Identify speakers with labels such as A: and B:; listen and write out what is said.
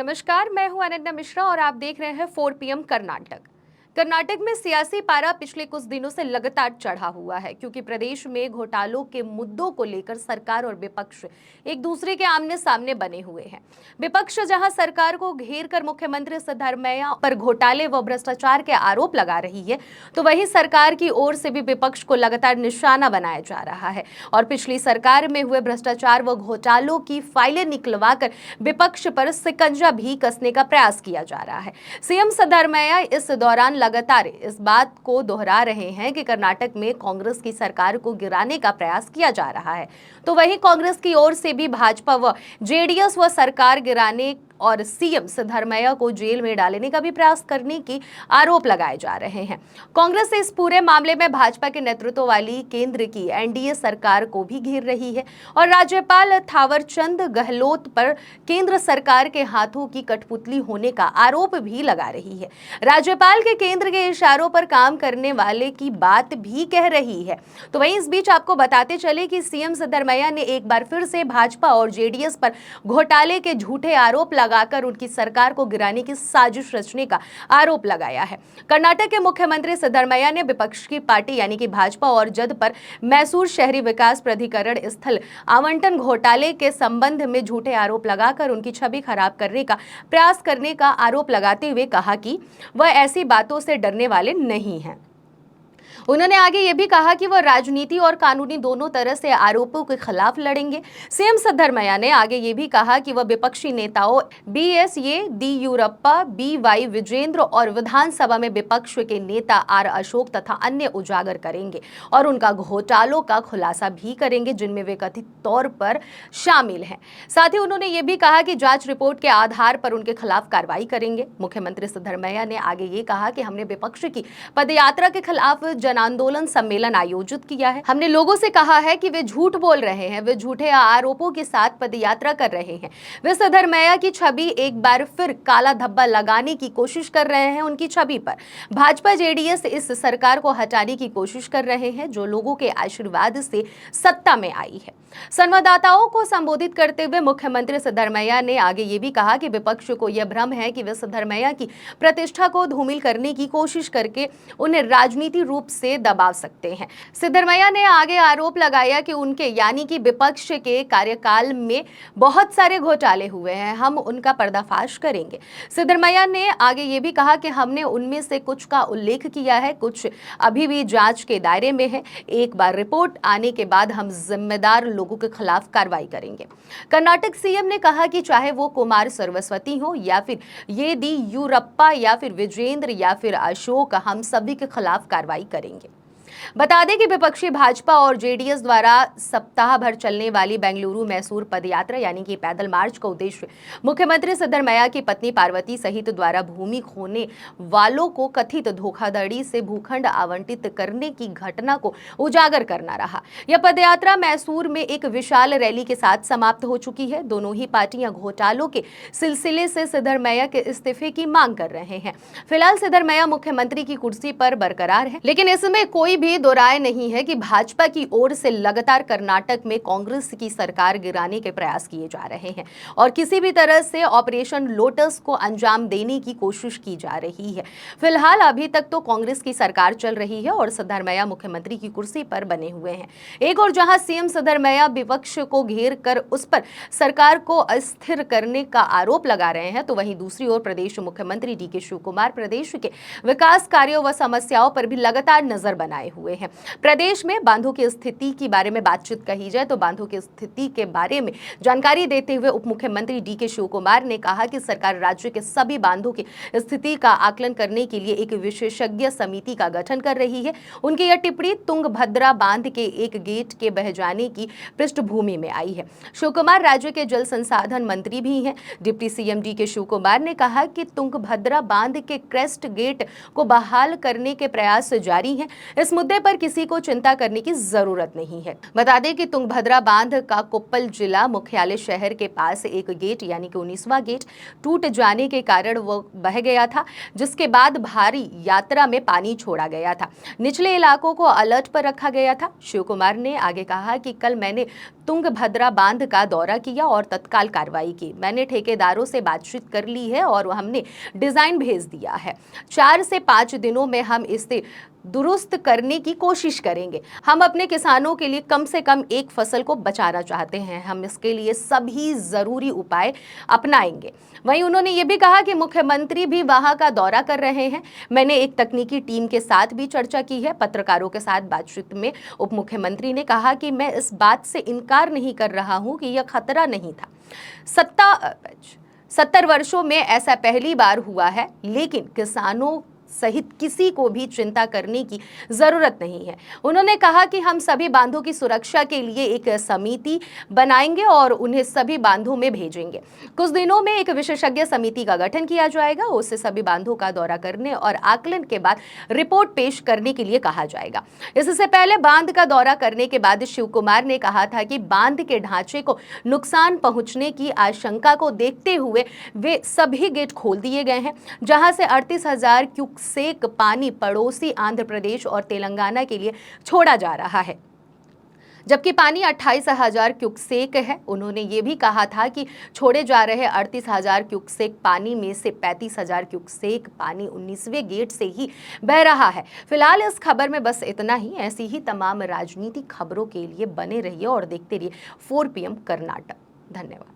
A: नमस्कार, मैं हूं अनन्या मिश्रा और आप देख रहे हैं 4 PM कर्नाटक। कर्नाटक में सियासी पारा पिछले कुछ दिनों से लगातार चढ़ा हुआ है क्योंकि प्रदेश में घोटालों के मुद्दों को लेकर सरकार और विपक्ष एक दूसरे के आमने सामने बने हुए हैं। विपक्ष जहां सरकार को घेर कर मुख्यमंत्री सिद्धरमैया पर घोटाले व भ्रष्टाचार के आरोप लगा रही है, तो वहीं सरकार की ओर से भी विपक्ष को लगातार निशाना बनाया जा रहा है और पिछली सरकार में हुए भ्रष्टाचार व घोटालों की फाइलें निकलवाकर विपक्ष पर शिकंजा भी कसने का प्रयास किया जा रहा है। सीएम सिद्धरमैया इस दौरान लगातार इस बात को दोहरा रहे हैं कि कर्नाटक में कांग्रेस की सरकार को गिराने का प्रयास किया जा रहा है, तो वहीं कांग्रेस की ओर से भी भाजपा व जेडीएस व सरकार गिराने और सीएम सिद्धरमैया को जेल में डालने का भी प्रयास करने की आरोप लगाए जा रहे हैं। कांग्रेस इस पूरे मामले में भाजपा के नेतृत्व वाली केंद्र की एनडीए सरकार को भी घेर रही है और राज्यपाल थावरचंद गहलोत पर केंद्र सरकार के हाथों की कठपुतली होने का आरोप भी लगा रही है। राज्यपाल के केंद्र के इशारों पर काम करने वाले की बात भी कह रही है। तो वहीं इस बीच आपको बताते चले कि सीएम सिद्धरमैया ने एक बार फिर से भाजपा और जेडीएस पर घोटाले के झूठे आरोप लगाकर उनकी सरकार को गिराने की साजिश रचने का आरोप लगाया है। कर्नाटक के मुख्यमंत्री सिद्धरमैया ने विपक्ष की पार्टी यानी कि भाजपा और जद पर मैसूर शहरी विकास प्राधिकरण स्थल आवंटन घोटाले के संबंध में झूठे आरोप लगाकर उनकी छवि खराब करने का प्रयास करने का आरोप लगाते हुए कहा कि वह ऐसी बातों से डरने वाले नहीं हैं। उन्होंने आगे ये भी कहा कि वह राजनीति और कानूनी दोनों तरह से आरोपों के खिलाफ लड़ेंगे। सीएम सिद्धरमैया ने आगे ये भी कहा कि वह विपक्षी नेताओं BS येदियुरप्पा, BY विजेंद्र और विधानसभा में विपक्ष के नेता R अशोक तथा अन्य उजागर करेंगे और उनका घोटालों का खुलासा भी करेंगे जिनमें वे कथित तौर पर शामिल हैं। साथ ही उन्होंने ये भी कहा कि जांच रिपोर्ट के आधार पर उनके खिलाफ कार्रवाई करेंगे। मुख्यमंत्री सिद्धरमैया ने आगे ये कहा कि हमने विपक्ष की पदयात्रा के खिलाफ जन आंदोलन सम्मेलन आयोजित किया है। हमने लोगों से कहा है कि वे झूठ बोल रहे हैं, वे झूठे आरोपों के साथ पदयात्रा कर रहे हैं। वे सिद्धरमैया की छवि एक बार फिर काला धब्बा लगाने की कोशिश कर रहे हैं। उनकी छवि पर भाजपा जेडीएस इस सरकार को हटाने की कोशिश कर रहे हैं जो लोगों के आशीर्वाद से सत्ता में आई है। संवाददाताओं को संबोधित करते हुए मुख्यमंत्री सिद्धरमैया ने आगे ये भी कहा कि विपक्ष को यह भ्रम है कि वे सिद्धरमैया की प्रतिष्ठा को धूमिल करने की कोशिश करके उन्हें राजनीतिक रूप से दबा सकते हैं। सिद्धरमैया ने आगे आरोप लगाया कि उनके यानी कि विपक्ष के कार्यकाल में बहुत सारे घोटाले हुए हैं, हम उनका पर्दाफाश करेंगे। सिद्धरमैया ने आगे ये भी कहा कि हमने उनमें से कुछ का उल्लेख किया है, कुछ अभी भी जांच के दायरे में है। एक बार रिपोर्ट आने के बाद हम जिम्मेदार लोगों के खिलाफ कार्रवाई करेंगे। कर्नाटक सीएम ने कहा कि चाहे वो कुमार सरस्वती हो या फिर येदियुरप्पा या फिर विजेंद्र या फिर अशोक, हम सभी के खिलाफ कार्रवाई करेंगे। बता दें कि विपक्षी भाजपा और जेडीएस द्वारा सप्ताह भर चलने वाली बेंगलुरु मैसूर पदयात्रा यानी कि पैदल मार्च का उद्देश्य मुख्यमंत्री सिद्धरमैया की पत्नी पार्वती सहित द्वारा भूमि खोने वालों को कथित धोखाधड़ी से भूखंड आवंटित करने की घटना को उजागर करना रहा। यह पदयात्रा मैसूर में एक विशाल रैली के साथ समाप्त हो चुकी है। दोनों ही पार्टियां घोटालों के सिलसिले से सिद्धरमैया के इस्तीफे की मांग कर रहे हैं। फिलहाल सिद्धरमैया मुख्यमंत्री की कुर्सी पर बरकरार है, लेकिन इसमें कोई भी दो राय नहीं है कि भाजपा की ओर से लगातार कर्नाटक में कांग्रेस की सरकार गिराने के प्रयास किए जा रहे हैं और किसी भी तरह से ऑपरेशन लोटस को अंजाम देने की कोशिश की जा रही है। फिलहाल अभी तक तो कांग्रेस की सरकार चल रही है और सिद्धरमैया मुख्यमंत्री की कुर्सी पर बने हुए हैं। एक और जहां सीएम सिद्धरमैया विपक्ष को घेर कर उस पर सरकार को अस्थिर करने का आरोप लगा रहे हैं, तो वहीं दूसरी ओर प्रदेश मुख्यमंत्री DK शिवकुमार प्रदेश के विकास कार्यों व समस्याओं पर भी लगातार नजर बनाए हुए हैं। प्रदेश में बांधों की स्थिति के बारे में बातचीत कही जाए तो बांधों की स्थिति के बारे में जानकारी देते हुए उप मुख्यमंत्री DK शिवकुमार ने कहा कि सरकार राज्य के सभी बांधों की स्थिति का आकलन करने के लिए एक विशेषज्ञ समिति का गठन कर रही है। उनकी यह टिप्पणी तुंगभद्रा बांध के एक गेट के बह जाने की पृष्ठभूमि में आई है। शिवकुमार राज्य के जल संसाधन मंत्री भी हैं। डिप्टी सीएम DK शिवकुमार ने कहा कि तुंगभद्रा बांध के क्रेस्ट गेट को बहाल करने के प्रयास जारी हैं। इस मुद्दे पर किसी को चिंता करने की जरूरत नहीं है। बता दें कि तुंगभद्रा बांध का कोप्पल जिला मुख्यालय शहर के पास एक गेट यानी कि 19वां गेट टूट जाने के कारण वो बह गया था, जिसके बाद भारी यात्रा में पानी छोड़ा गया था। निचले इलाकों को अलर्ट पर रखा गया था। शिव कुमार ने आगे कहा कि कल मैंने तुंगभद्रा बांध का दौरा किया और तत्काल कार्रवाई की। मैंने ठेकेदारों से बातचीत कर ली है और हमने डिजाइन भेज दिया है। 4 से 5 दिनों में हम इसे दुरुस्त करने की कोशिश करेंगे। हम अपने किसानों के लिए कम से कम एक फसल को बचाना चाहते हैं। हम इसके लिए सभी जरूरी उपाय अपनाएंगे। वहीं उन्होंने ये भी कहा कि मुख्यमंत्री भी वहां का दौरा कर रहे हैं। मैंने एक तकनीकी टीम के साथ भी चर्चा की है। पत्रकारों के साथ बातचीत में उप मुख्यमंत्री ने कहा कि मैं इस बात से इनकार नहीं कर रहा हूं कि यह खतरा नहीं था। 70 वर्षों में ऐसा पहली बार हुआ है, लेकिन किसानों सहित किसी को भी चिंता करने की जरूरत नहीं है। उन्होंने कहा कि हम सभी बांधों की सुरक्षा के लिए एक समिति बनाएंगे और उन्हें सभी बांधों में भेजेंगे। कुछ दिनों में एक विशेषज्ञ समिति का गठन किया जाएगा। उससे सभी बांधों का दौरा करने और आकलन के बाद रिपोर्ट पेश करने के लिए कहा जाएगा। इससे पहले बांध का दौरा करने के बाद शिव कुमार ने कहा था कि बांध के ढांचे को नुकसान पहुंचने की आशंका को देखते हुए वे सभी गेट खोल दिए गए हैं, जहां से 38,000 क्यूसेक पानी पड़ोसी आंध्र प्रदेश और तेलंगाना के लिए छोड़ा जा रहा है, जबकि पानी 28,000 क्यूसेक है। उन्होंने ये भी कहा था कि छोड़े जा रहे 38,000 क्यूसेक पानी में से 35,000 क्यूसेक पानी 19वें गेट से ही बह रहा है। फिलहाल इस खबर में बस इतना ही। ऐसी ही तमाम राजनीतिक खबरों के लिए बने रहिए और देखते रहिए 4 PM कर्नाटक। धन्यवाद।